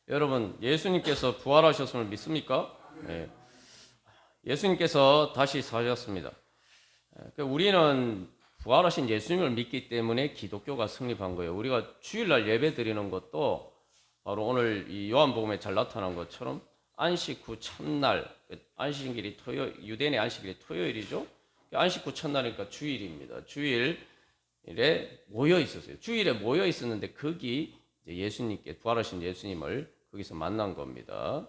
여러분, 예수님께서 부활하셨음을 믿습니까? 네. 예수님께서 다시 사셨습니다. 우리는 부활하신 예수님을 믿기 때문에 기독교가 성립한 거예요. 우리가 주일날 예배 드리는 것도 바로 오늘 이 요한복음에 잘 나타난 것처럼 안식 후 첫날, 안식일이 유대인의 안식일이 토요일이죠. 안식 후 첫날이니까 주일입니다. 주일에 모여 있었어요. 주일에 모여 있었는데 거기 예수님께 부활하신 예수님을 거기서 만난 겁니다.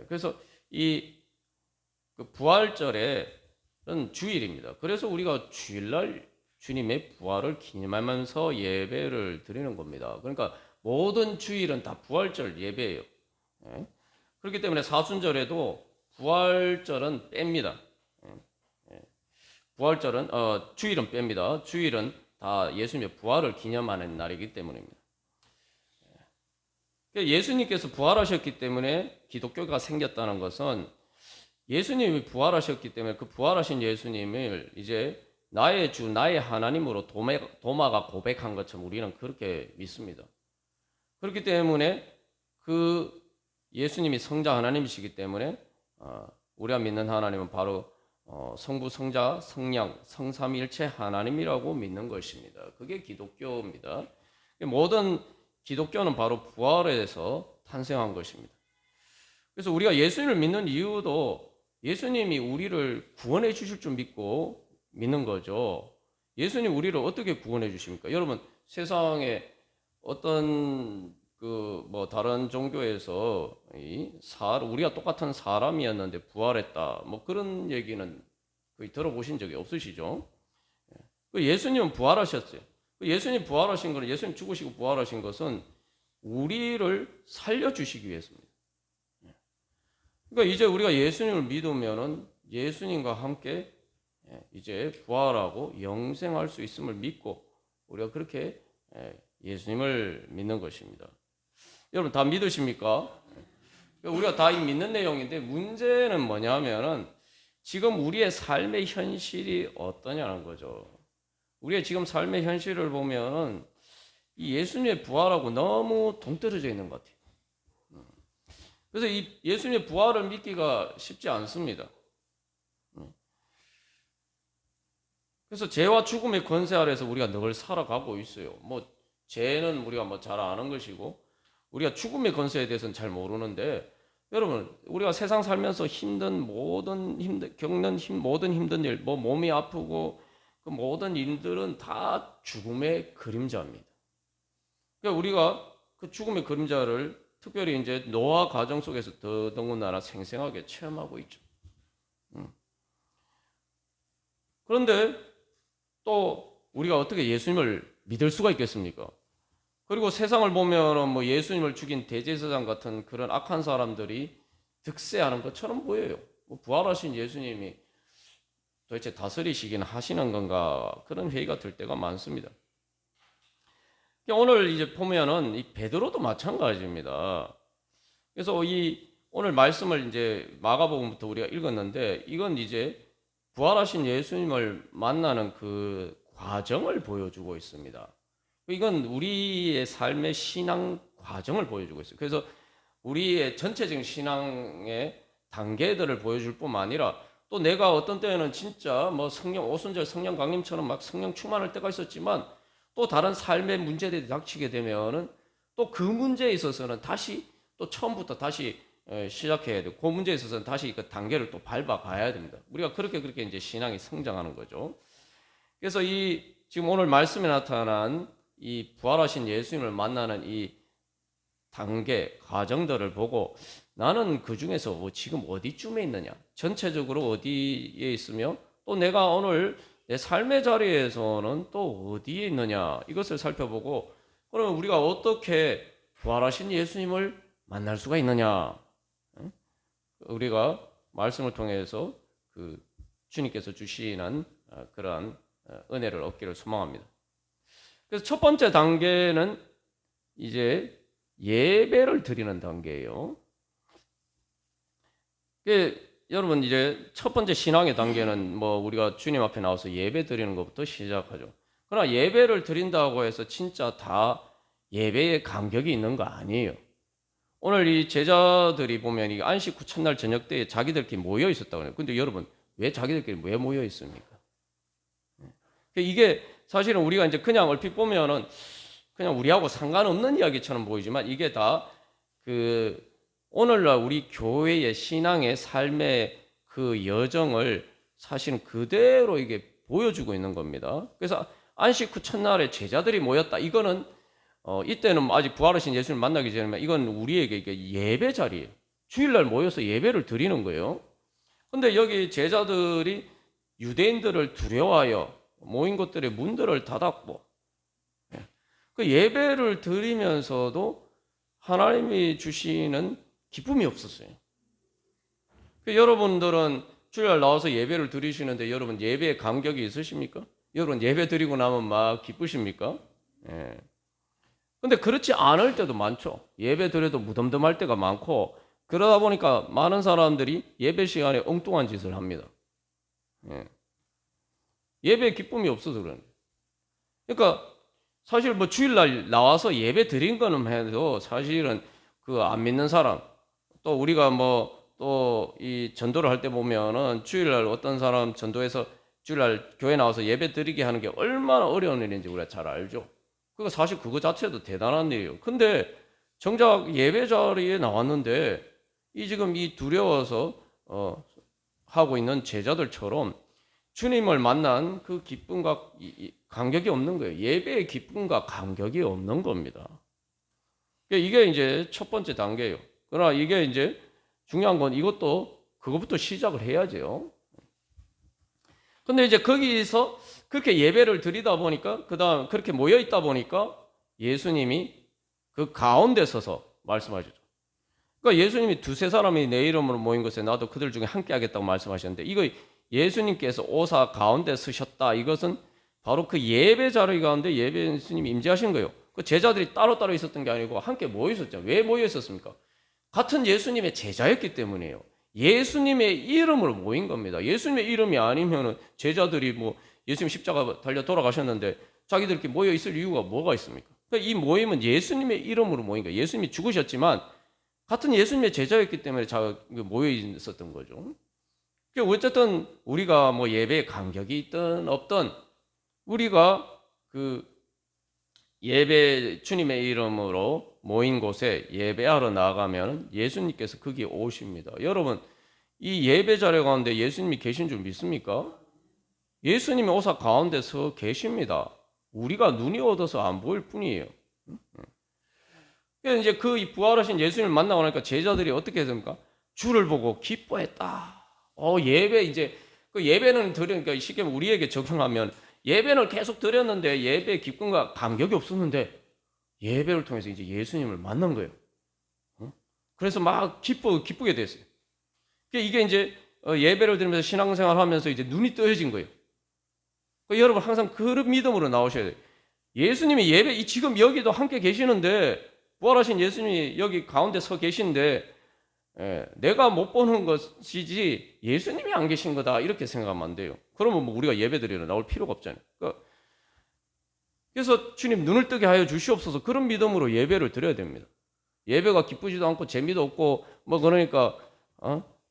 그래서 이 부활절에는 주일입니다. 그래서 우리가 주일날 주님의 부활을 기념하면서 예배를 드리는 겁니다. 그러니까 모든 주일은 다 부활절 예배예요. 그렇기 때문에 사순절에도 부활절은 뺍니다. 부활절은 주일은 뺍니다. 주일은 다 예수님의 부활을 기념하는 날이기 때문입니다. 예수님께서 부활하셨기 때문에 기독교가 생겼다는 것은 예수님이 부활하셨기 때문에 그 부활하신 예수님을 이제 나의 주, 나의 하나님으로 도마가 고백한 것처럼 우리는 그렇게 믿습니다. 그렇기 때문에 그 예수님이 성자 하나님이시기 때문에 우리가 믿는 하나님은 바로 성부, 성자, 성령, 성삼위일체 하나님이라고 믿는 것입니다. 그게 기독교입니다. 모든 기독교는 바로 부활에서 탄생한 것입니다. 그래서 우리가 예수님을 믿는 이유도 예수님이 우리를 구원해 주실 줄 믿고 믿는 거죠. 예수님 우리를 어떻게 구원해 주십니까? 여러분, 세상에 어떤 다른 종교에서 우리가 똑같은 사람이었는데 부활했다, 그런 얘기는 거의 들어보신 적이 없으시죠? 예수님은 부활하셨어요. 예수님 부활하신 것은, 예수님 죽으시고 부활하신 것은 우리를 살려주시기 위해서입니다. 그러니까 이제 우리가 예수님을 믿으면은 예수님과 함께 이제 부활하고 영생할 수 있음을 믿고 우리가 그렇게 예수님을 믿는 것입니다. 여러분 다 믿으십니까? 우리가 다 믿는 내용인데 문제는 뭐냐면은 지금 우리의 삶의 현실이 어떠냐는 거죠. 우리의 지금 삶의 현실을 보면 이 예수님의 부활하고 너무 동떨어져 있는 것 같아요. 그래서 이 예수님의 부활을 믿기가 쉽지 않습니다. 그래서 죄와 죽음의 권세 아래서 우리가 늘 살아가고 있어요. 죄는 우리가 잘 아는 것이고 우리가 죽음의 권세에 대해서는 잘 모르는데, 여러분 우리가 세상 살면서 모든 힘든 일, 몸이 아프고 그 모든 일들은 다 죽음의 그림자입니다. 그러니까 우리가 그 죽음의 그림자를 특별히 이제 노아 가정 속에서 더더군다나 생생하게 체험하고 있죠. 그런데 또 우리가 어떻게 예수님을 믿을 수가 있겠습니까? 그리고 세상을 보면 예수님을 죽인 대제사장 같은 그런 악한 사람들이 득세하는 것처럼 보여요. 부활하신 예수님이 도대체 다스리시긴 하시는 건가, 그런 회의가 들 때가 많습니다. 오늘 이제 보면은 이 베드로도 마찬가지입니다. 그래서 이 오늘 말씀을 이제 마가복음부터 우리가 읽었는데 이건 이제 부활하신 예수님을 만나는 그 과정을 보여주고 있습니다. 이건 우리의 삶의 신앙 과정을 보여주고 있어요. 그래서 우리의 전체적인 신앙의 단계들을 보여줄 뿐만 아니라 또 내가 어떤 때에는 진짜 성령 오순절 성령 강림처럼 막 성령 충만할 때가 있었지만 또 다른 삶의 문제들이 닥치게 되면은 또 그 문제에 있어서는 다시 또 처음부터 다시 시작해야 되고, 그 문제에 있어서는 다시 그 단계를 또 밟아가야 됩니다. 우리가 그렇게 이제 신앙이 성장하는 거죠. 그래서 이 지금 오늘 말씀에 나타난 이 부활하신 예수님을 만나는 이 단계 과정들을 보고 나는 그 중에서 지금 어디쯤에 있느냐, 전체적으로 어디에 있으며 또 내가 오늘 내 삶의 자리에서는 또 어디에 있느냐, 이것을 살펴보고 그러면 우리가 어떻게 부활하신 예수님을 만날 수가 있느냐, 우리가 말씀을 통해서 그 주님께서 주시는 그러한 은혜를 얻기를 소망합니다. 그래서 첫 번째 단계는 이제 예배를 드리는 단계예요. 여러분 이제 첫 번째 신앙의 단계는 우리가 주님 앞에 나와서 예배 드리는 것부터 시작하죠. 그러나 예배를 드린다고 해서 진짜 다 예배의 간격이 있는 거 아니에요. 오늘 이 제자들이 보면 이 안식 후 첫날 저녁 때에 자기들끼리 모여 있었다고 해요. 근데 여러분, 왜 자기들끼리 왜 모여 있습니까? 이게 사실은 우리가 이제 그냥 얼핏 보면은 그냥 우리하고 상관없는 이야기처럼 보이지만 이게 다 그 오늘날 우리 교회의 신앙의 삶의 그 여정을 사실은 그대로 이게 보여주고 있는 겁니다. 그래서 안식 후 첫날에 제자들이 모였다. 이거는 이때는 아직 부활하신 예수님을 만나기 전에 이건 우리에게 이게 예배 자리예요. 주일날 모여서 예배를 드리는 거예요. 근데 여기 제자들이 유대인들을 두려워하여 모인 것들의 문들을 닫았고, 그 예배를 드리면서도 하나님이 주시는 기쁨이 없었어요. 여러분들은 주일날 나와서 예배를 드리시는데 여러분 예배에 감격이 있으십니까? 여러분 예배 드리고 나면 막 기쁘십니까? 예. 근데 그렇지 않을 때도 많죠. 예배 드려도 무덤덤할 때가 많고, 그러다 보니까 많은 사람들이 예배 시간에 엉뚱한 짓을 합니다. 예. 예배에 기쁨이 없어서 그러는 거예요. 그러니까 사실 뭐 주일날 나와서 예배 드린 거는 해도 사실은 그 안 믿는 사람, 또 우리가 뭐 또 이 전도를 할 때 보면은 주일날 어떤 사람 전도해서 주일날 교회 나와서 예배 드리게 하는 게 얼마나 어려운 일인지 우리가 잘 알죠. 그거 사실 그거 자체도 대단한 일이에요. 근데 정작 예배 자리에 나왔는데 이 지금 이 두려워서 하고 있는 제자들처럼 주님을 만난 그 기쁨과 감격이 없는 거예요. 예배의 기쁨과 감격이 없는 겁니다. 이게 이제 첫 번째 단계예요. 그러나 이게 이제 중요한 건 이것도 그것부터 시작을 해야죠. 근데 이제 거기서 그렇게 예배를 드리다 보니까 그다음 그렇게 모여 있다 보니까 예수님이 그 가운데 서서 말씀하시죠. 그러니까 예수님이 두세 사람이 내 이름으로 모인 것에 나도 그들 중에 함께 하겠다고 말씀하셨는데, 이거 예수님께서 오사 가운데 서셨다. 이것은 바로 그 예배 자리 가운데 예수님이 임재하신 거예요. 그 제자들이 따로따로 있었던 게 아니고 함께 모여 있었죠. 왜 모여 있었습니까? 같은 예수님의 제자였기 때문이에요. 예수님의 이름으로 모인 겁니다. 예수님의 이름이 아니면은 제자들이 뭐 예수님 십자가 달려 돌아가셨는데 자기들끼리 모여 있을 이유가 뭐가 있습니까? 그러니까 이 모임은 예수님의 이름으로 모인 거예요. 예수님이 죽으셨지만 같은 예수님의 제자였기 때문에 모여 있었던 거죠. 어쨌든 우리가 뭐 예배에 감격이 있든 없든 우리가 그 예배 주님의 이름으로 모인 곳에 예배하러 나가면 예수님께서 거기에 오십니다. 여러분, 이 예배 자리 가운데 예수님이 계신 줄 믿습니까? 예수님이 오사 가운데 서 계십니다. 우리가 눈이 어두워서 안 보일 뿐이에요. 그래서 이제 그 부활하신 예수님을 만나고 나니까 제자들이 어떻게 했습니까? 주를 보고 기뻐했다. 예배 이제 그 예배는 드리니까 쉽게 우리에게 적용하면 예배는 계속 드렸는데 예배의 기쁨과 감격이 없었는데 예배를 통해서 이제 예수님을 만난 거예요. 그래서 막 기쁘게 됐어요. 이게 이제 예배를 드리면서 신앙생활 하면서 이제 눈이 떠여진 거예요. 여러분 항상 그런 믿음으로 나오셔야 돼요. 예수님이 지금 여기도 함께 계시는데 부활하신 예수님이 여기 가운데 서 계신데 내가 못 보는 것이지 예수님이 안 계신 거다 이렇게 생각하면 안 돼요. 그러면 뭐 우리가 예배드리러 나올 필요가 없잖아요. 그래서 주님 눈을 뜨게 하여 주시옵소서, 그런 믿음으로 예배를 드려야 됩니다. 예배가 기쁘지도 않고 재미도 없고 뭐 그러니까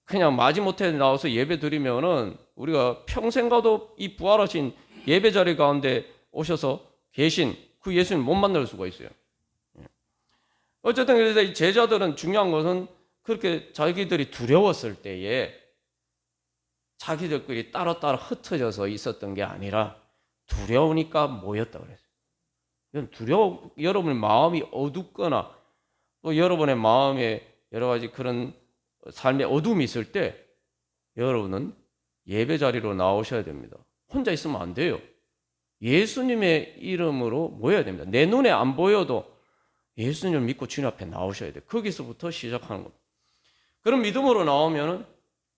그냥 마지못해 나와서 예배 드리면은 우리가 평생 가도 이 부활하신 예배 자리 가운데 오셔서 계신 그 예수님 못 만날 수가 있어요. 어쨌든 그래서 이 제자들은 중요한 것은 그렇게 자기들이 두려웠을 때에 자기들끼리 따로따로 흩어져서 있었던 게 아니라 두려우니까 모였다 그랬어요. 여러분의 마음이 어둡거나 또 여러분의 마음에 여러 가지 그런 삶의 어둠이 있을 때 여러분은 예배 자리로 나오셔야 됩니다. 혼자 있으면 안 돼요. 예수님의 이름으로 모여야 됩니다. 내 눈에 안 보여도 예수님을 믿고 주님 앞에 나오셔야 돼요. 거기서부터 시작하는 겁니다. 그런 믿음으로 나오면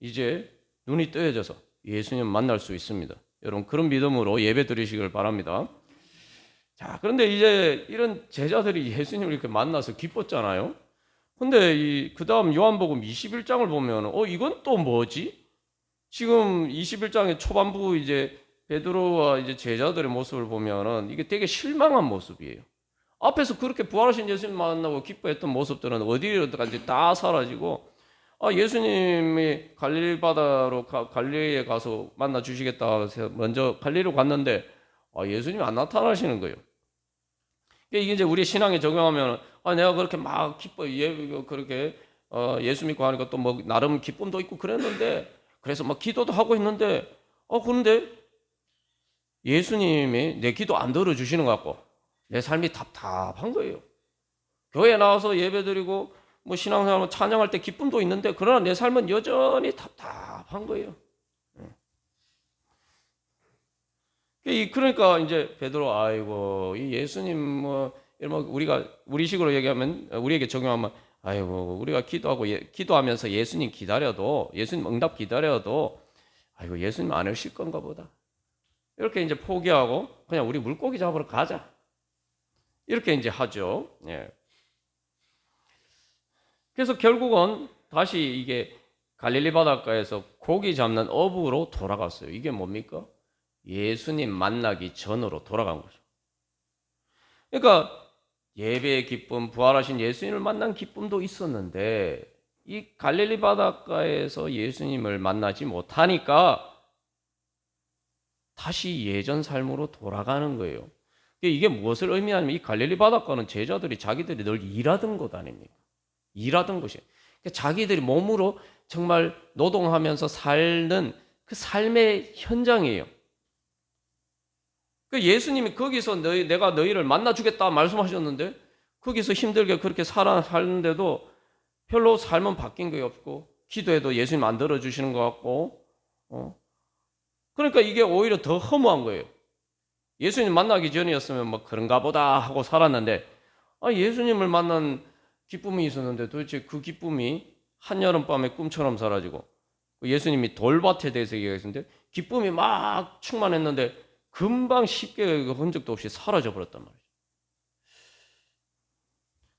이제 눈이 뜨여져서 예수님 만날 수 있습니다. 여러분 그런 믿음으로 예배 드리시길 바랍니다. 자, 그런데 이제 이런 제자들이 예수님을 이렇게 만나서 기뻤잖아요. 근데 그 다음 요한복음 21장을 보면 이건 또 뭐지? 지금 21장의 초반부 이제 베드로와 이제 제자들의 모습을 보면은 이게 되게 실망한 모습이에요. 앞에서 그렇게 부활하신 예수님 만나고 기뻐했던 모습들은 어디로까지 다 사라지고, 예수님이 갈릴리 바다로 갈릴리에 가서 만나 주시겠다 해서 먼저 갈릴리로 갔는데 예수님이 안 나타나시는 거예요. 이게 이제 우리 신앙에 적용하면 내가 그렇게 막 기뻐 그렇게 예수 믿고 하니까 또 뭐 나름 기쁨도 있고 그랬는데, 그래서 막 기도도 하고 했는데 그런데 예수님이 내 기도 안 들어주시는 것 같고 내 삶이 답답한 거예요. 교회 나와서 예배드리고 뭐 신앙생활 찬양할 때 기쁨도 있는데 그러나 내 삶은 여전히 답답한 거예요. 그러니까 이제 베드로 아이고 이 예수님 뭐 우리가 우리식으로 얘기하면 우리에게 적용하면 아이고 우리가 기도하면서 예수님 기다려도 예수님 응답 기다려도 아이고 예수님 안 오실 건가 보다. 이렇게 이제 포기하고 그냥 우리 물고기 잡으러 가자. 이렇게 이제 하죠. 예. 그래서 결국은 다시 이게 갈릴리 바닷가에서 고기 잡는 어부로 돌아갔어요. 이게 뭡니까? 예수님 만나기 전으로 돌아간 거죠. 그러니까 예배의 기쁨, 부활하신 예수님을 만난 기쁨도 있었는데 이 갈릴리 바닷가에서 예수님을 만나지 못하니까 다시 예전 삶으로 돌아가는 거예요. 이게 무엇을 의미하냐면 이 갈릴리 바닷가는 제자들이 자기들이 늘 일하던 곳 아닙니까? 일하던 곳이에요. 자기들이 몸으로 정말 노동하면서 살는 그 삶의 현장이에요. 예수님이 거기서 내가 너희를 만나주겠다 말씀하셨는데 거기서 힘들게 그렇게 사는데도 별로 삶은 바뀐 게 없고 기도해도 예수님 안 들어주시는 것 같고 그러니까 이게 오히려 더 허무한 거예요. 예수님 만나기 전이었으면 뭐 그런가 보다 하고 살았는데 예수님을 만난 기쁨이 있었는데 도대체 그 기쁨이 한여름밤의 꿈처럼 사라지고 예수님이 돌밭에 대해서 얘기했는데 기쁨이 막 충만했는데 금방 쉽게 흔적도 없이 사라져 버렸단 말이죠.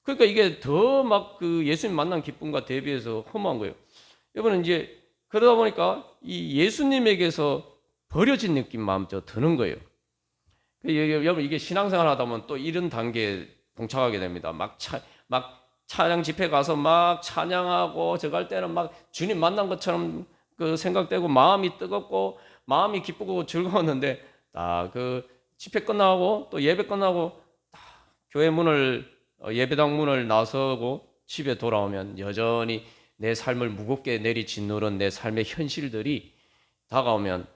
그러니까 이게 더 막 그 예수님 만난 기쁨과 대비해서 허무한 거예요. 여러분 이제 그러다 보니까 이 예수님에게서 버려진 느낌 마음껏 드는 거예요. 여러분 이게 신앙생활 하다 보면 또 이런 단계에 봉착하게 됩니다. 막 찬양 집회 가서 막 찬양하고 저갈 때는 막 주님 만난 것처럼 그 생각되고 마음이 뜨겁고 마음이 기쁘고 즐거웠는데 그 집회 끝나고 또 예배 끝나고 교회 문을 예배당 문을 나서고 집에 돌아오면 여전히 내 삶을 무겁게 내리짓누른 내 삶의 현실들이 다가오면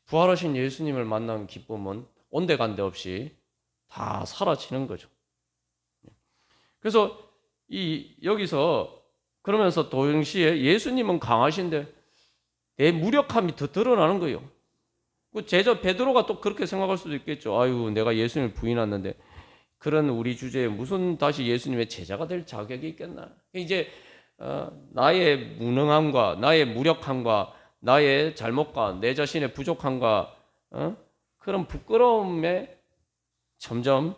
부활하신 예수님을 만난 기쁨은 온데간데 없이 다 사라지는 거죠. 그래서 여기서 그러면서 동시에 예수님은 강하신데 내 무력함이 더 드러나는 거예요. 제자 베드로가 또 그렇게 생각할 수도 있겠죠. 아유, 내가 예수님을 부인했는데 그런 우리 주제에 무슨 다시 예수님의 제자가 될 자격이 있겠나? 이제 나의 무능함과 나의 무력함과 나의 잘못과 내 자신의 부족함과 그런 부끄러움에 점점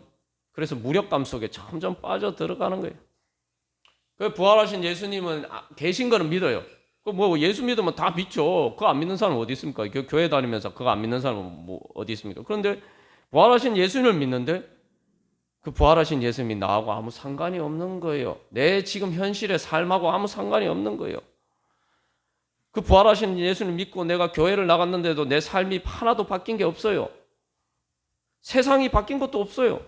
그래서 무력감 속에 점점 빠져 들어가는 거예요. 그 부활하신 예수님은 계신 거는 믿어요. 뭐 예수 믿으면 다 믿죠. 그거 안 믿는 사람은 어디 있습니까? 교회 다니면서 그거 안 믿는 사람은 뭐 어디 있습니까? 그런데 부활하신 예수님을 믿는데 그 부활하신 예수님이 나하고 아무 상관이 없는 거예요. 내 지금 현실의 삶하고 아무 상관이 없는 거예요. 그 부활하신 예수님을 믿고 내가 교회를 나갔는데도 내 삶이 하나도 바뀐 게 없어요. 세상이 바뀐 것도 없어요.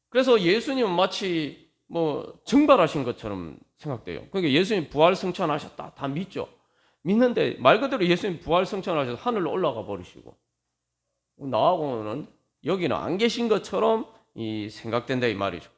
그래서 예수님은 마치 뭐 증발하신 것처럼 생각돼요. 그러니까 예수님 부활 승천하셨다. 다 믿죠. 믿는데 말 그대로 예수님 부활 승천하셔서 하늘로 올라가 버리시고 나하고는 여기는 안 계신 것처럼 생각된다 이 말이죠.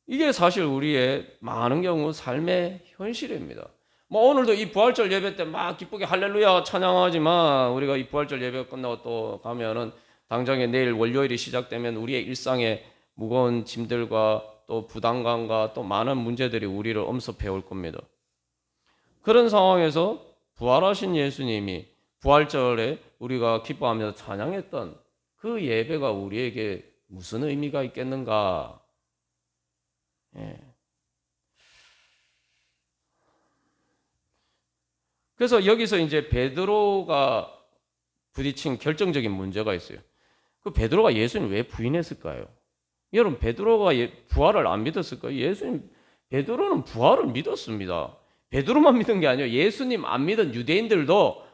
이게 사실 우리의 많은 경우 삶의 현실입니다. 뭐 오늘도 이 부활절 예배 때 막 기쁘게 할렐루야 찬양하지만 우리가 이 부활절 예배 끝나고 또 가면은 당장에 내일 월요일이 시작되면 우리의 일상에 무거운 짐들과 또 부담감과 또 많은 문제들이 우리를 엄습해 올 겁니다. 그런 상황에서 부활하신 예수님이 부활절에 우리가 기뻐하면서 찬양했던 그 예배가 우리에게 무슨 의미가 있겠는가? 예. 그래서 여기서 이제 베드로가 부딪힌 결정적인 문제가 있어요. 그 베드로가 예수님 왜 부인했을까요? 여러분, 베드로가 부활을 안 믿었을까요? 베드로는 부활을 믿었습니다. 베드로만 믿은 게 아니에요. 예수님 안 믿은 유대인들도,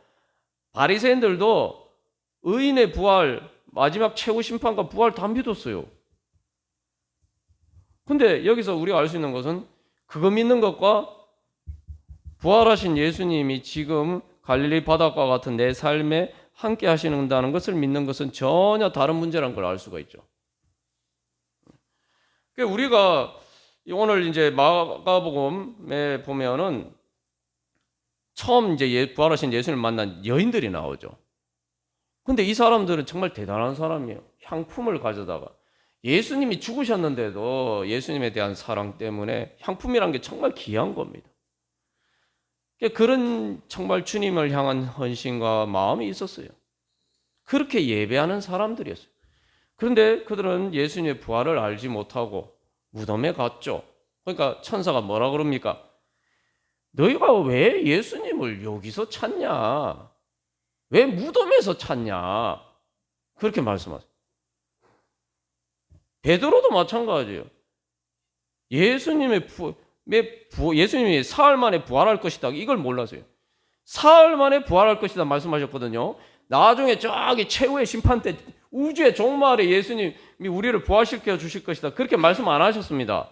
바리새인들도 의인의 부활, 마지막 최후 심판과 부활 다 믿었어요. 근데 여기서 우리가 알 수 있는 것은 그거 믿는 것과 부활하신 예수님이 지금 갈릴리 바닷가 같은 내 삶에 함께 하시는다는 것을 믿는 것은 전혀 다른 문제라는 걸 알 수가 있죠. 우리가 오늘 이제 마가복음에 보면은 처음 이제 부활하신 예수님을 만난 여인들이 나오죠. 근데 이 사람들은 정말 대단한 사람이에요. 향품을 가져다가 예수님이 죽으셨는데도 예수님에 대한 사랑 때문에 향품이란 게 정말 귀한 겁니다. 그런 정말 주님을 향한 헌신과 마음이 있었어요. 그렇게 예배하는 사람들이었어요. 그런데 그들은 예수님의 부활을 알지 못하고 무덤에 갔죠. 그러니까 천사가 뭐라 그럽니까? 너희가 왜 예수님을 여기서 찾냐? 왜 무덤에서 찾냐? 그렇게 말씀하세요. 베드로도 마찬가지예요. 예수님이 사흘 만에 부활할 것이다. 이걸 몰랐어요. 사흘 만에 부활할 것이다 말씀하셨거든요. 나중에 저기 최후의 심판 때 우주의 종말에 예수님이 우리를 부활시켜 주실 것이다. 그렇게 말씀 안 하셨습니다.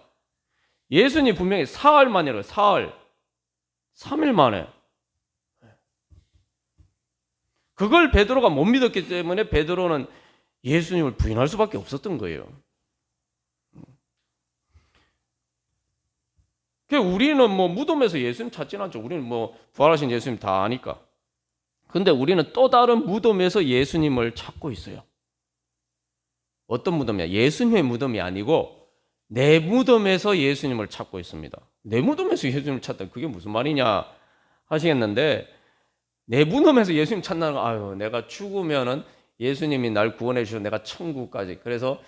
예수님 분명히 사흘 만이라고요. 사흘. 3일 만에. 그걸 베드로가 못 믿었기 때문에 베드로는 예수님을 부인할 수밖에 없었던 거예요. 우리는 뭐 무덤에서 예수님 찾진 않죠. 우리는 뭐 부활하신 예수님 다 아니까. 근데 우리는 또 다른 무덤에서 예수님을 찾고 있어요. 어떤 무덤이야? 예수님의 무덤이 아니고 내 무덤에서 예수님을 찾고 있습니다. 내 무덤에서 예수님을 찾다. 그게 무슨 말이냐 하시겠는데, 내 무덤에서 예수님 찾는 거, 아유, 내가 죽으면은 예수님이 날 구원해 주셔서 내가 천국까지, 그래서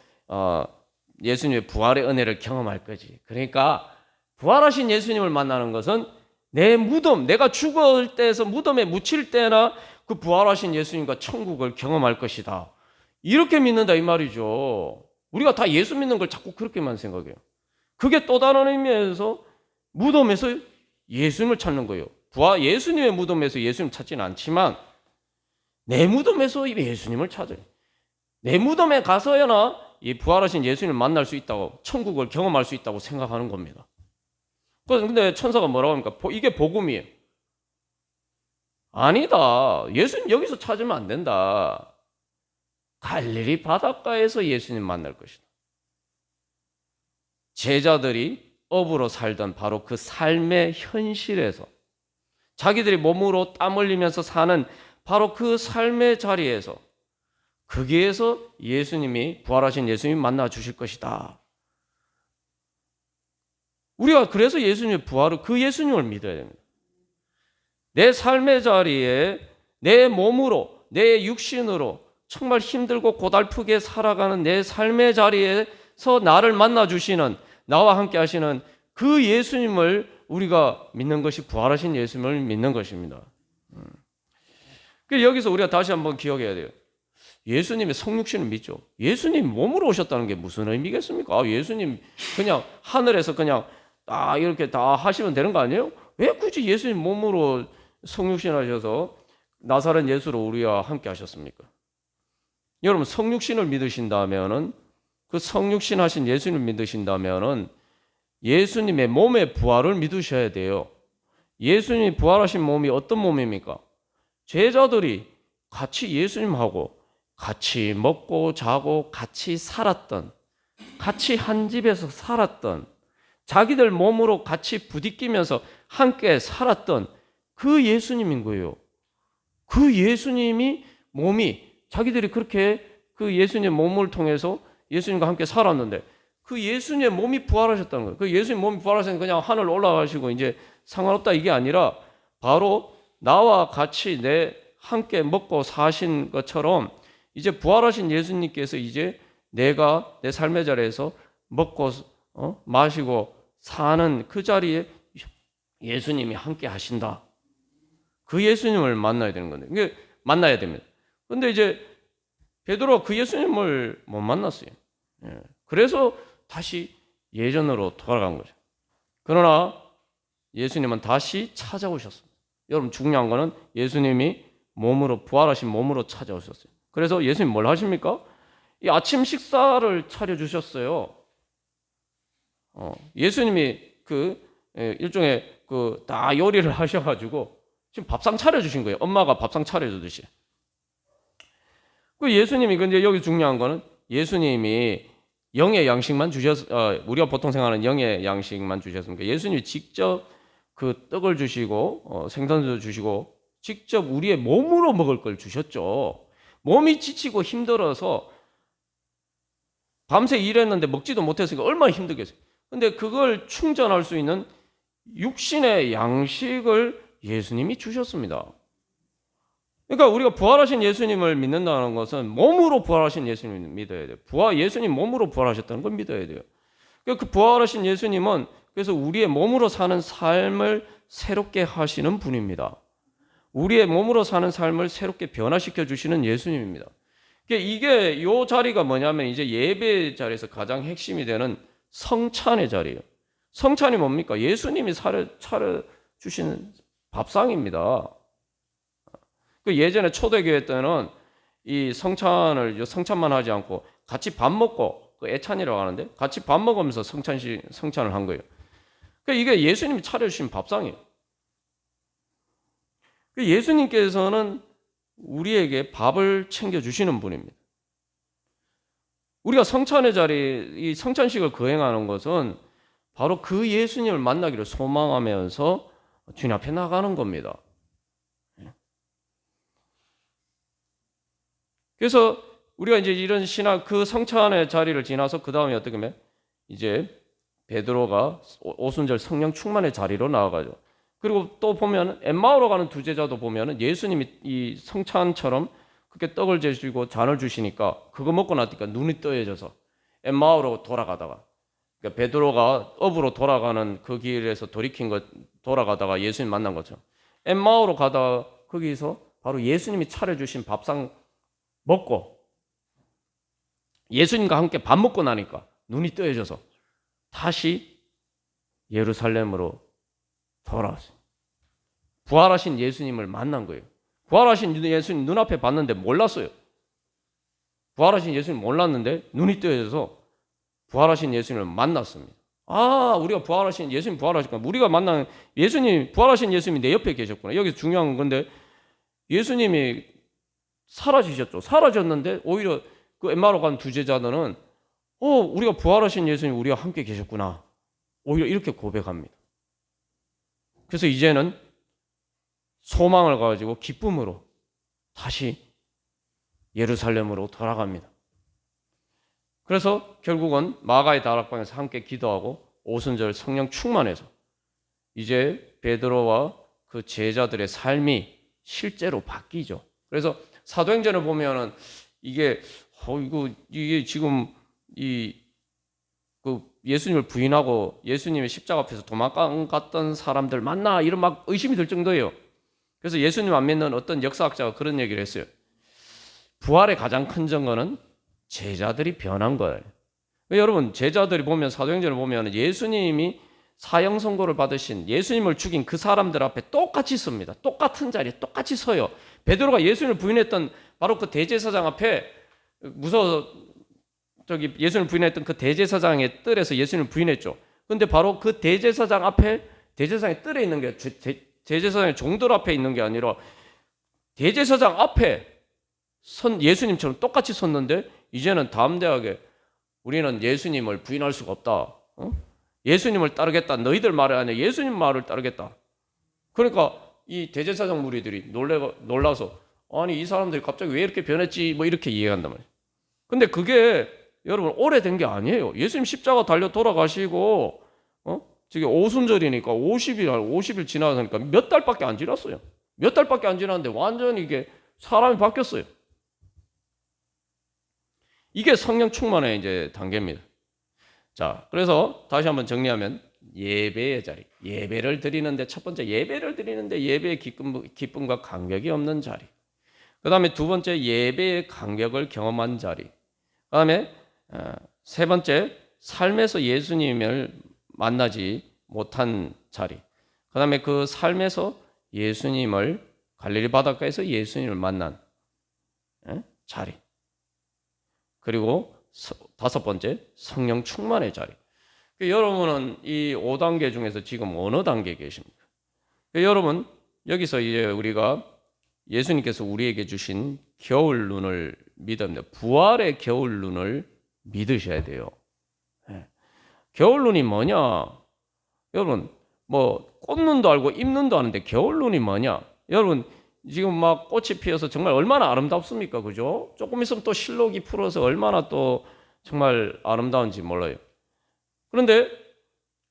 예수님의 부활의 은혜를 경험할 거지. 그러니까 부활하신 예수님을 만나는 것은 내 무덤, 내가 죽을 때에서 무덤에 묻힐 때나 그 부활하신 예수님과 천국을 경험할 것이다. 이렇게 믿는다 이 말이죠. 우리가 다 예수 믿는 걸 자꾸 그렇게만 생각해요. 그게 또 다른 의미에서 무덤에서 예수님을 찾는 거예요. 예수님의 무덤에서 예수님 찾지는 않지만 내 무덤에서 예수님을 찾아요. 내 무덤에 가서야나 이 부활하신 예수님을 만날 수 있다고, 천국을 경험할 수 있다고 생각하는 겁니다. 근데 천사가 뭐라고 합니까? 이게 복음이에요. 아니다. 예수님 여기서 찾으면 안 된다. 갈릴리 바닷가에서 예수님 만날 것이다. 제자들이 업으로 살던 바로 그 삶의 현실에서, 자기들이 몸으로 땀 흘리면서 사는 바로 그 삶의 자리에서, 거기에서 예수님이, 부활하신 예수님이 만나 주실 것이다. 우리가 그래서 예수님의 부활을, 그 예수님을 믿어야 됩니다. 내 삶의 자리에 내 몸으로, 내 육신으로 정말 힘들고 고달프게 살아가는 내 삶의 자리에서 나를 만나 주시는, 나와 함께 하시는 그 예수님을 우리가 믿는 것이 부활하신 예수님을 믿는 것입니다. 여기서 우리가 다시 한번 기억해야 돼요. 예수님의 성육신을 믿죠. 예수님 몸으로 오셨다는 게 무슨 의미겠습니까? 예수님 그냥 하늘에서 그냥 이렇게 다 하시면 되는 거 아니에요? 왜 굳이 예수님 몸으로 성육신 하셔서 나사렛 예수로 우리와 함께 하셨습니까? 여러분, 성육신을 믿으신다면은, 그 성육신 하신 예수님을 믿으신다면은 예수님의 몸의 부활을 믿으셔야 돼요. 예수님이 부활하신 몸이 어떤 몸입니까? 제자들이 같이 예수님하고 같이 먹고 자고 같이 살았던, 같이 한 집에서 살았던, 자기들 몸으로 같이 부딪히면서 함께 살았던 그 예수님인 거예요. 그 예수님이 몸이, 자기들이 그렇게 그 예수님의 몸을 통해서 예수님과 함께 살았는데 그 예수님의 몸이 부활하셨다는 거예요. 그 예수님 몸이 부활하셔서 그냥 하늘 올라가시고 이제 상관없다 이게 아니라 바로 나와 같이 함께 먹고 사신 것처럼 이제 부활하신 예수님께서 이제 내가 내 삶의 자리에서 먹고 마시고 사는 그 자리에 예수님이 함께 하신다. 그 예수님을 만나야 되는 건데, 이게 만나야 됩니다. 근데 이제 베드로가 그 예수님을 못 만났어요. 그래서 다시 예전으로 돌아간 거죠. 그러나 예수님은 다시 찾아오셨습니다. 여러분, 중요한 거는 예수님이 몸으로, 부활하신 몸으로 찾아오셨어요. 그래서 예수님 뭘 하십니까? 이 아침 식사를 차려주셨어요. 예수님이 일종의 다 요리를 하셔가지고 지금 밥상 차려주신 거예요. 엄마가 밥상 차려주듯이. 예수님이, 근데 여기 중요한 거는 예수님이 영의 양식만 우리가 보통 생각하는 영의 양식만 주셨습니까? 예수님이 직접 그 떡을 주시고, 생선도 주시고, 직접 우리의 몸으로 먹을 걸 주셨죠. 몸이 지치고 힘들어서 밤새 일했는데 먹지도 못했으니까 얼마나 힘들겠어요. 근데 그걸 충전할 수 있는 육신의 양식을 예수님이 주셨습니다. 그러니까 우리가 부활하신 예수님을 믿는다는 것은 몸으로 부활하신 예수님을 믿어야 돼요. 예수님 몸으로 부활하셨다는 걸 믿어야 돼요. 그러니까 그 부활하신 예수님은 그래서 우리의 몸으로 사는 삶을 새롭게 하시는 분입니다. 우리의 몸으로 사는 삶을 새롭게 변화시켜 주시는 예수님입니다. 이게 이 자리가 뭐냐면 이제 예배 자리에서 가장 핵심이 되는 성찬의 자리예요. 성찬이 뭡니까? 예수님이 차려 주시는 밥상입니다. 예전에 초대교회 때는 이 성찬만 하지 않고 같이 밥 먹고, 애찬이라고 하는데 같이 밥 먹으면서 성찬을 한 거예요. 이게 예수님이 차려주신 밥상이에요. 예수님께서는 우리에게 밥을 챙겨주시는 분입니다. 우리가 성찬의 자리, 이 성찬식을 거행하는 것은 바로 그 예수님을 만나기를 소망하면서 주님 앞에 나가는 겁니다. 그래서 우리가 이제 이런 그 성찬의 자리를 지나서 그 다음에 어떻게 하면 이제 베드로가 오순절 성령 충만의 자리로 나아가죠. 그리고 또 보면 엠마오로 가는 두 제자도 보면 예수님이 이 성찬처럼 그렇게 떡을 재주시고 잔을 주시니까 그거 먹고 나니까 눈이 떠해져서 엠마오로 돌아가다가, 그러니까 베드로가 업으로 돌아가는 그 길에서 돌아가다가 예수님 만난 것처럼 엠마오로 가다가 거기서 바로 예수님이 차려주신 밥상 먹고 예수님과 함께 밥 먹고 나니까 눈이 떠해져서 다시 예루살렘으로 돌아왔어요. 부활하신 예수님을 만난 거예요. 부활하신 예수님 눈앞에 봤는데 몰랐어요. 부활하신 예수님 몰랐는데 눈이 떠져서 부활하신 예수님을 만났습니다. 우리가 부활하신 예수님 부활하셨구나. 우리가 만난 예수님, 부활하신 예수님이 내 옆에 계셨구나. 여기서 중요한 건데 예수님이 사라지셨죠. 사라졌는데 오히려 그 엠마오로 간 두 제자들은 우리가 부활하신 예수님 우리와 함께 계셨구나. 오히려 이렇게 고백합니다. 그래서 이제는 소망을 가지고 기쁨으로 다시 예루살렘으로 돌아갑니다. 그래서 결국은 마가의 다락방에서 함께 기도하고 오순절 성령 충만해서 이제 베드로와 그 제자들의 삶이 실제로 바뀌죠. 그래서 사도행전을 보면은 이게 지금 예수님을 부인하고 예수님의 십자가 앞에서 도망갔던 사람들 맞나? 이런 막 의심이 들 정도예요. 그래서 예수님 안 믿는 어떤 역사학자가 그런 얘기를 했어요. 부활의 가장 큰 증거는 제자들이 변한 거예요. 여러분, 제자들이 보면 사도행전을 보면 예수님이 사형 선고를 받으신 예수님을 죽인 그 사람들 앞에 똑같이 섭니다. 똑같은 자리에 똑같이 서요. 베드로가 예수님을 부인했던 바로 그 대제사장 앞에 무서워서 예수님을 부인했던 그 대제사장의 뜰에서 예수님을 부인했죠. 그런데 바로 그 대제사장 앞에, 대제사장의 뜰에 있는 게 대제사장의 종들 앞에 있는 게 아니라 대제사장 앞에 예수님처럼 똑같이 섰는데 이제는 담대하게 우리는 예수님을 부인할 수가 없다. 예수님을 따르겠다. 너희들 말이 아니라 예수님 말을 따르겠다. 그러니까 이 대제사장 무리들이 놀라서 아니 이 사람들이 갑자기 왜 이렇게 변했지? 뭐 이렇게 이해한단 말이에요. 근데 그게 여러분 오래된 게 아니에요. 예수님 십자가 달려 돌아가시고 지금 오순절이니까 50일 지나가니까 몇 달밖에 안 지났어요. 몇 달밖에 안 지났는데 완전히 이게 사람이 바뀌었어요. 이게 성령 충만의 이제 단계입니다. 자, 그래서 다시 한번 정리하면 예배의 자리. 예배를 드리는데 첫 번째 예배를 드리는데 예배의 기쁨과 간격이 없는 자리. 그다음에 두 번째 예배의 간격을 경험한 자리. 그다음에 세 번째 삶에서 예수님을 만나지 못한 자리. 그다음에 그 삶에서 예수님을 갈릴리 바닷가에서 예수님을 만난 자리. 그리고 다섯 번째 성령 충만의 자리. 여러분은 이 5단계 중에서 지금 어느 단계에 계십니까? 여러분 여기서 이제 우리가 예수님께서 우리에게 주신 겨울 눈을 믿어야 됩니다. 부활의 겨울 눈을 믿으셔야 돼요. 겨울 눈이 뭐냐? 여러분 뭐 꽃눈도 알고 잎눈도 아는데 겨울 눈이 뭐냐? 여러분 지금 막 꽃이 피어서 정말 얼마나 아름답습니까? 그죠? 조금 있으면 또 실록이 풀어서 얼마나 또 정말 아름다운지 몰라요. 그런데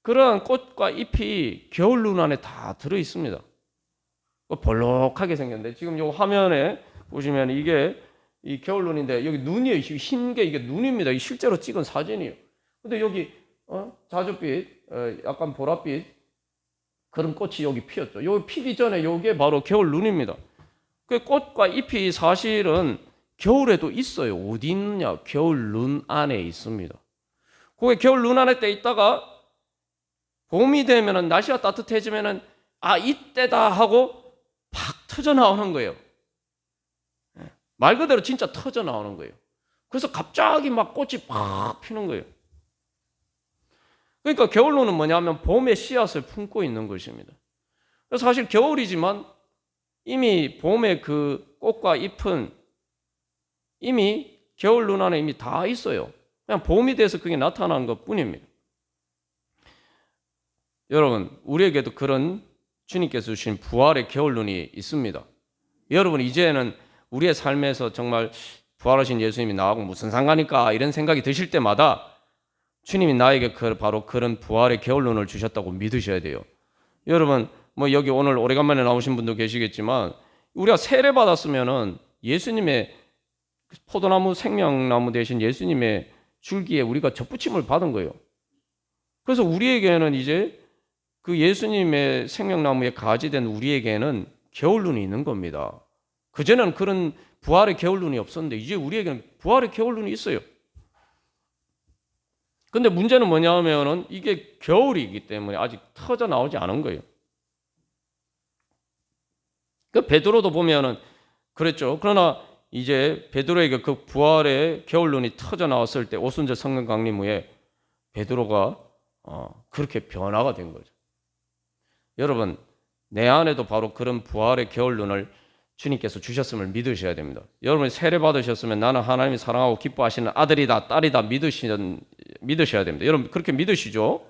그러한 꽃과 잎이 겨울 눈 안에 다 들어 있습니다. 볼록하게 생겼는데 지금 요 화면에 보시면 이게 이 겨울 눈인데 여기 눈이에요. 흰 게 이게 눈입니다. 실제로 찍은 사진이에요. 근데 여기 자줏빛, 약간 보랏빛 그런 꽃이 여기 피었죠. 여기 피기 전에 이게 바로 겨울 눈입니다. 그 꽃과 잎이 사실은 겨울에도 있어요. 어디 있느냐? 겨울 눈 안에 있습니다. 그게 겨울 눈 안에 때 있다가 봄이 되면은 날씨가 따뜻해지면은 이때다 하고 팍 터져 나오는 거예요. 말 그대로 진짜 터져 나오는 거예요. 그래서 갑자기 막 꽃이 팍 피는 거예요. 그러니까 겨울 눈은 뭐냐면 봄의 씨앗을 품고 있는 것입니다. 그래서 사실 겨울이지만 이미 봄의 그 꽃과 잎은 이미 겨울 눈 안에 이미 다 있어요. 그냥 봄이 돼서 그게 나타난 것 뿐입니다. 여러분, 우리에게도 그런 주님께서 주신 부활의 겨울 눈이 있습니다. 여러분, 이제는 우리의 삶에서 정말 부활하신 예수님이 나하고 무슨 상관일까 이런 생각이 드실 때마다 주님이 나에게 바로 그런 부활의 겨울 눈을 주셨다고 믿으셔야 돼요. 여러분, 뭐 여기 오늘 오래간만에 나오신 분도 계시겠지만 우리가 세례 받았으면은 예수님의 포도나무 생명나무 대신 예수님의 줄기에 우리가 접붙임을 받은 거예요. 그래서 우리에게는 이제 그 예수님의 생명나무에 가지된 우리에게는 겨울눈이 있는 겁니다. 그전에는 그런 부활의 겨울눈이 없었는데 이제 우리에게는 부활의 겨울눈이 있어요. 근데 문제는 뭐냐 하면은 이게 겨울이기 때문에 아직 터져 나오지 않은 거예요. 그 베드로도 보면은 그랬죠. 그러나 이제 베드로에게 그 부활의 겨울눈이 터져 나왔을 때 오순절 성령 강림 후에 베드로가 그렇게 변화가 된 거죠. 여러분, 내 안에도 바로 그런 부활의 겨울눈을 주님께서 주셨음을 믿으셔야 됩니다. 여러분이 세례 받으셨으면 나는 하나님이 사랑하고 기뻐하시는 아들이다, 딸이다 믿으셔야 됩니다. 여러분 그렇게 믿으시죠?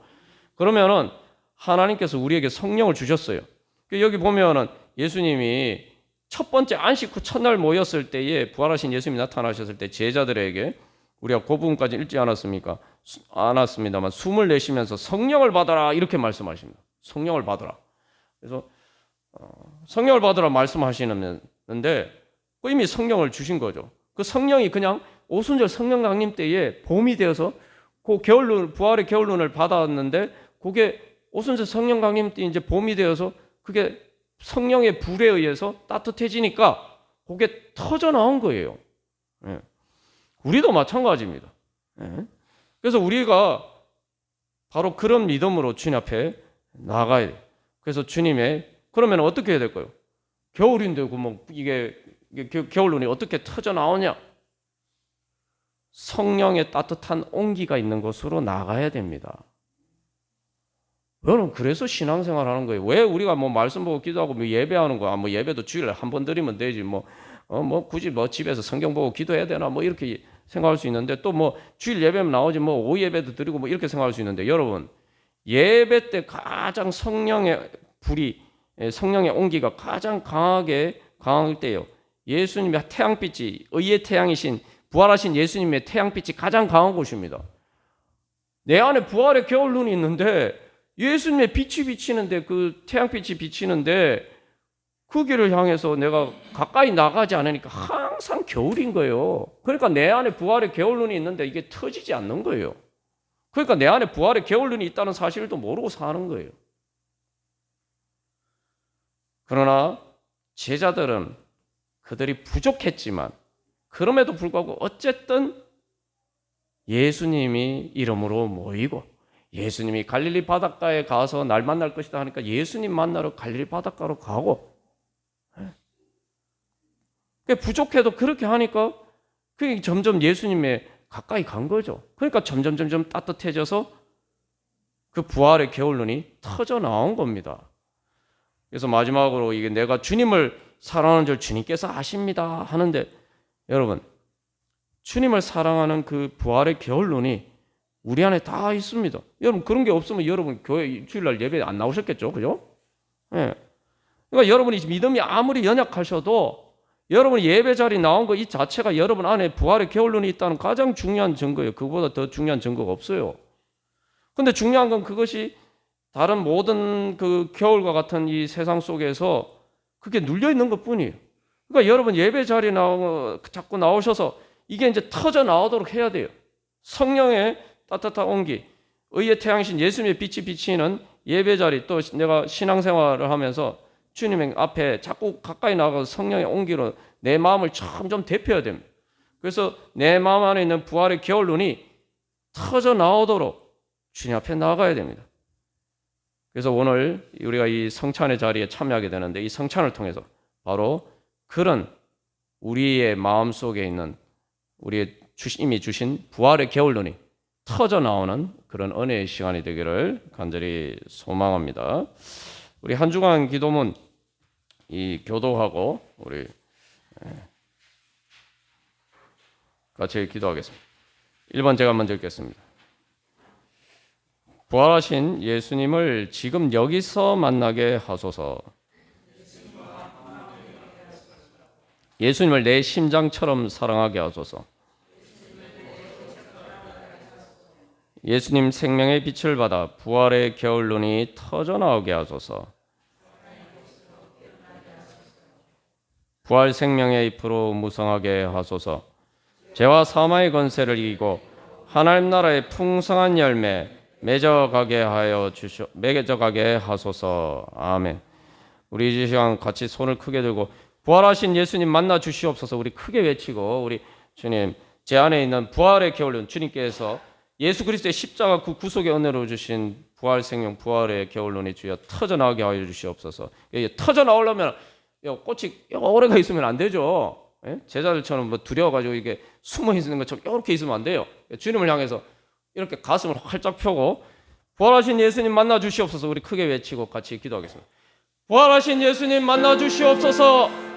그러면은 하나님께서 우리에게 성령을 주셨어요. 여기 보면은 예수님이 첫 번째 안식 후 첫날 모였을 때에 부활하신 예수님이 나타나셨을 때 제자들에게 우리가 그 부분까지 읽지 않았습니다만 숨을 내쉬면서 성령을 받아라 이렇게 말씀하십니다. 성령을 받아라. 그래서 성령을 받으라 말씀하시는데 이미 성령을 주신 거죠. 그 성령이 그냥 오순절 성령 강림 때에 봄이 되어서 그 겨울눈 부활의 겨울눈을 받았는데 그게 오순절 성령 강림 때 이제 봄이 되어서 그게 성령의 불에 의해서 따뜻해지니까 그게 터져 나온 거예요. 우리도 마찬가지입니다. 그래서 우리가 바로 그런 믿음으로 주님 앞에 나아가야 돼요. 그래서 주님의 그러면 어떻게 해야 될까요? 겨울인데 이게 겨울눈이 어떻게 터져 나오냐? 성령의 따뜻한 온기가 있는 곳으로 나가야 됩니다. 여러분 그래서 신앙생활 하는 거예요. 왜 우리가 뭐 말씀 보고 기도하고 뭐 예배하는 거야? 뭐 예배도 주일에 한 번 드리면 되지. 굳이 집에서 성경 보고 기도해야 되나? 이렇게 생각할 수 있는데 또 주일 예배면 나오지 오후 예배도 드리고 이렇게 생각할 수 있는데 여러분 예배 때 가장 성령의 불이 성령의 온기가 가장 강할 때요. 예수님의 태양빛이 의의 태양이신 부활하신 예수님의 태양빛이 가장 강한 곳입니다. 내 안에 부활의 겨울눈이 있는데 예수님의 빛이 비치는데 그 태양빛이 비치는데 그 길을 향해서 내가 가까이 나가지 않으니까 항상 겨울인 거예요. 그러니까 내 안에 부활의 겨울눈이 있는데 이게 터지지 않는 거예요. 그러니까 내 안에 부활의 게을름이 있다는 사실도 모르고 사는 거예요. 그러나 제자들은 그들이 부족했지만 그럼에도 불구하고 어쨌든 예수님이 이름으로 모이고 예수님이 갈릴리 바닷가에 가서 날 만날 것이다 하니까 예수님 만나러 갈릴리 바닷가로 가고, 부족해도 그렇게 하니까 그게 점점 예수님에 가까이 간 거죠. 그러니까 점점 따뜻해져서 그 부활의 게을름이 터져 나온 겁니다. 그래서 마지막으로 이게 내가 주님을 사랑하는 줄 주님께서 아십니다 하는데, 여러분 주님을 사랑하는 그 부활의 게을름이 우리 안에 다 있습니다. 여러분 그런 게 없으면 여러분 교회 주일날 예배 안 나오셨겠죠, 그죠? 예. 그러니까 여러분이 믿음이 아무리 연약하셔도 여러분이 예배 자리 나온 거 이 자체가 여러분 안에 부활의 게을름이 있다는 가장 중요한 증거예요. 그보다 더 중요한 증거가 없어요. 근데 중요한 건 그것이 다른 모든 그 겨울과 같은 이 세상 속에서 그게 눌려 있는 것뿐이에요. 그러니까 여러분 예배 자리 자꾸 나오셔서 이게 이제 터져 나오도록 해야 돼요. 성령의 따뜻한 온기, 의의 태양신 예수님의 빛이 비치는 예배 자리, 또 내가 신앙생활을 하면서 주님 앞에 자꾸 가까이 나가서 성령의 온기로 내 마음을 점점 데펴야 됩니다. 그래서 내 마음 안에 있는 부활의 게을름이 터져 나오도록 주님 앞에 나가야 됩니다. 그래서 오늘 우리가 이 성찬의 자리에 참여하게 되는데, 이 성찬을 통해서 바로 그런 우리의 마음속에 있는 우리의 이미 주신 부활의 게을름이 터져 나오는 그런 은혜의 시간이 되기를 간절히 소망합니다. 우리 한 주간 기도문 이 교도하고 우리 같이 기도하겠습니다. 1번 제가 먼저 읽겠습니다. 부활하신 예수님을 지금 여기서 만나게 하소서. 예수님을 내 심장처럼 사랑하게 하소서. 예수님 생명의 빛을 받아 부활의 게을름이 터져 나오게 하소서. 부활 생명의 잎으로 무성하게 하소서. 죄와 사망의 권세를 이기고 하나님 나라의 풍성한 열매 맺어가게 하소서. 아멘. 우리 이 시간 같이 손을 크게 들고 부활하신 예수님 만나 주시옵소서. 우리 크게 외치고, 우리 주님, 제 안에 있는 부활의 게을름, 주님께서 예수 그리스도의 십자가 그 구속의 은혜로 주신 부활 생명, 부활의 게을름이 주여 터져 나오게 하여 주시옵소서. 터져 나오려면 꽃이 오래가 있으면 안 되죠. 제자들처럼 뭐 두려워가지고 이게 숨어 있는 것처럼 이렇게 있으면 안 돼요. 주님을 향해서 이렇게 가슴을 활짝 펴고 부활하신 예수님 만나 주시옵소서. 우리 크게 외치고 같이 기도하겠습니다. 부활하신 예수님 만나 주시옵소서.